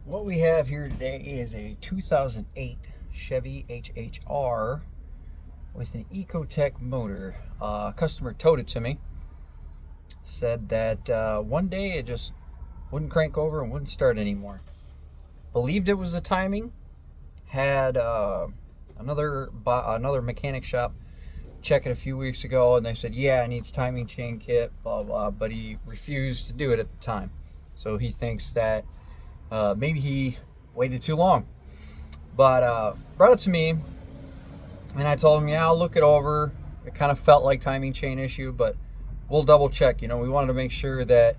What we have here today is a 2008 Chevy HHR with an ecotec motor. Customer towed it to me. Said that one day it just wouldn't crank over and wouldn't start anymore. Believed it was the timing. Had another mechanic shop check it a few weeks ago, and they said, yeah, it needs timing chain kit, blah blah, but he refused to do it at the time. So he thinks that maybe he waited too long. But brought it to me, and I told him, yeah, I'll look it over. It kind of felt like timing chain issue, but we'll double check. You know, we wanted to make sure that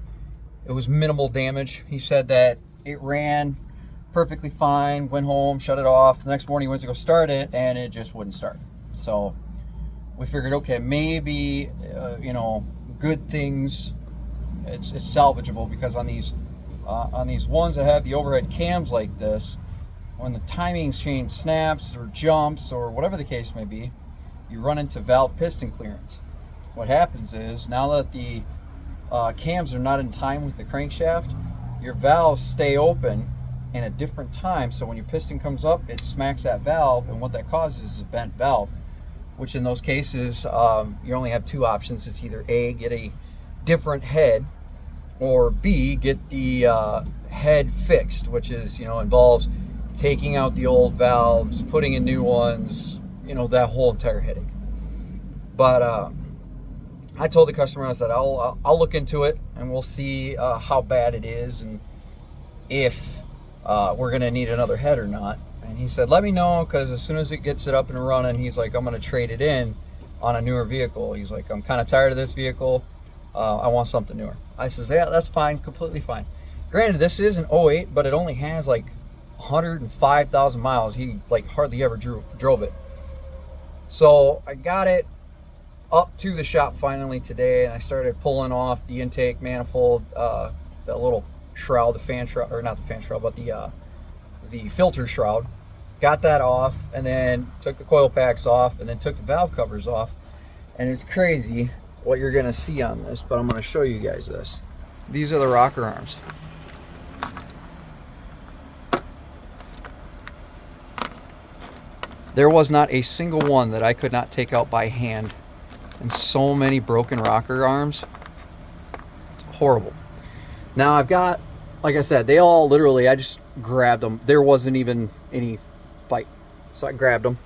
it was minimal damage. He said that it ran perfectly fine, went home, shut it off. The next morning he went to go start it, and it just wouldn't start. So we figured, okay, maybe, good things, it's salvageable, because on these ones that have the overhead cams like this, when the timing chain snaps or jumps or whatever the case may be, you run into valve piston clearance. What happens is, now that the cams are not in time with the crankshaft, your valves stay open in a different time, so when your piston comes up, it smacks that valve, and what that causes is a bent valve, which in those cases, you only have two options. It's either A, get a different head, or B, get the head fixed, which is, involves taking out the old valves, putting in new ones, that whole entire headache. But I told the customer, I said, I'll look into it, and we'll see how bad it is, and if we're gonna need another head or not. And he said, let me know, because as soon as it gets it up and running, he's like, I'm gonna trade it in on a newer vehicle. He's like, I'm kind of tired of this vehicle. I want something newer. I says, yeah, that's fine, completely fine. Granted, this is an '08, but it only has like 105,000 miles. He like hardly ever drove it. So I got it up to the shop finally today, and I started pulling off the intake manifold, the little shroud, the fan shroud, or not the fan shroud, but the filter shroud. Got that off, and then took the coil packs off, and then took the valve covers off. And it's crazy what you're gonna see on this, but I'm gonna show you guys this. These are the rocker arms. There was not a single one that I could not take out by hand, and so many broken rocker arms. It's horrible. Now I've got, like I said, they all literally, I just grabbed them. There wasn't even any fight, so I grabbed them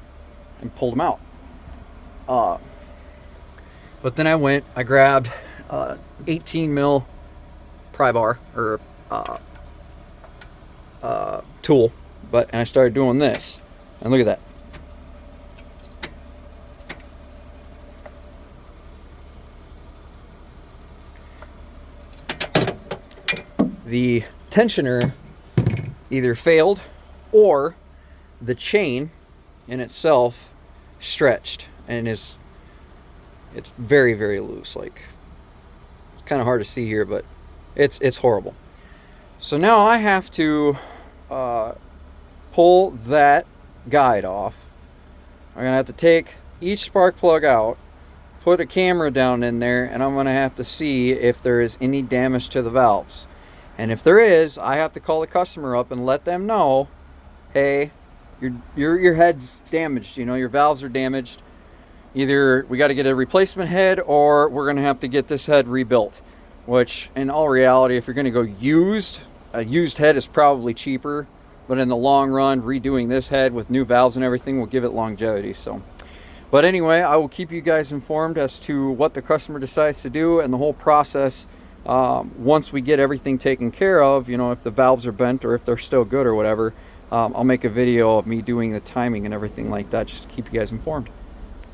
and pulled them out. But then I grabbed 18 mil pry bar, or tool, and I started doing this, and look at that. The tensioner either failed, or the chain in itself stretched, and it's very, very loose. Like, it's kind of hard to see here, but it's horrible. So now I have to pull that guide off. I'm gonna have to take each spark plug out, put a camera down in there, and I'm gonna have to see if there is any damage to the valves. And if there is, I have to call the customer up and let them know, hey, your head's damaged, your valves are damaged. Either we got to get a replacement head, or we're going to have to get this head rebuilt. Which, in all reality, if you're going to go used, a used head is probably cheaper. But in the long run, redoing this head with new valves and everything will give it longevity. But anyway, I will keep you guys informed as to what the customer decides to do and the whole process. Once we get everything taken care of, if the valves are bent or if they're still good or whatever, I'll make a video of me doing the timing and everything like that, just to keep you guys informed.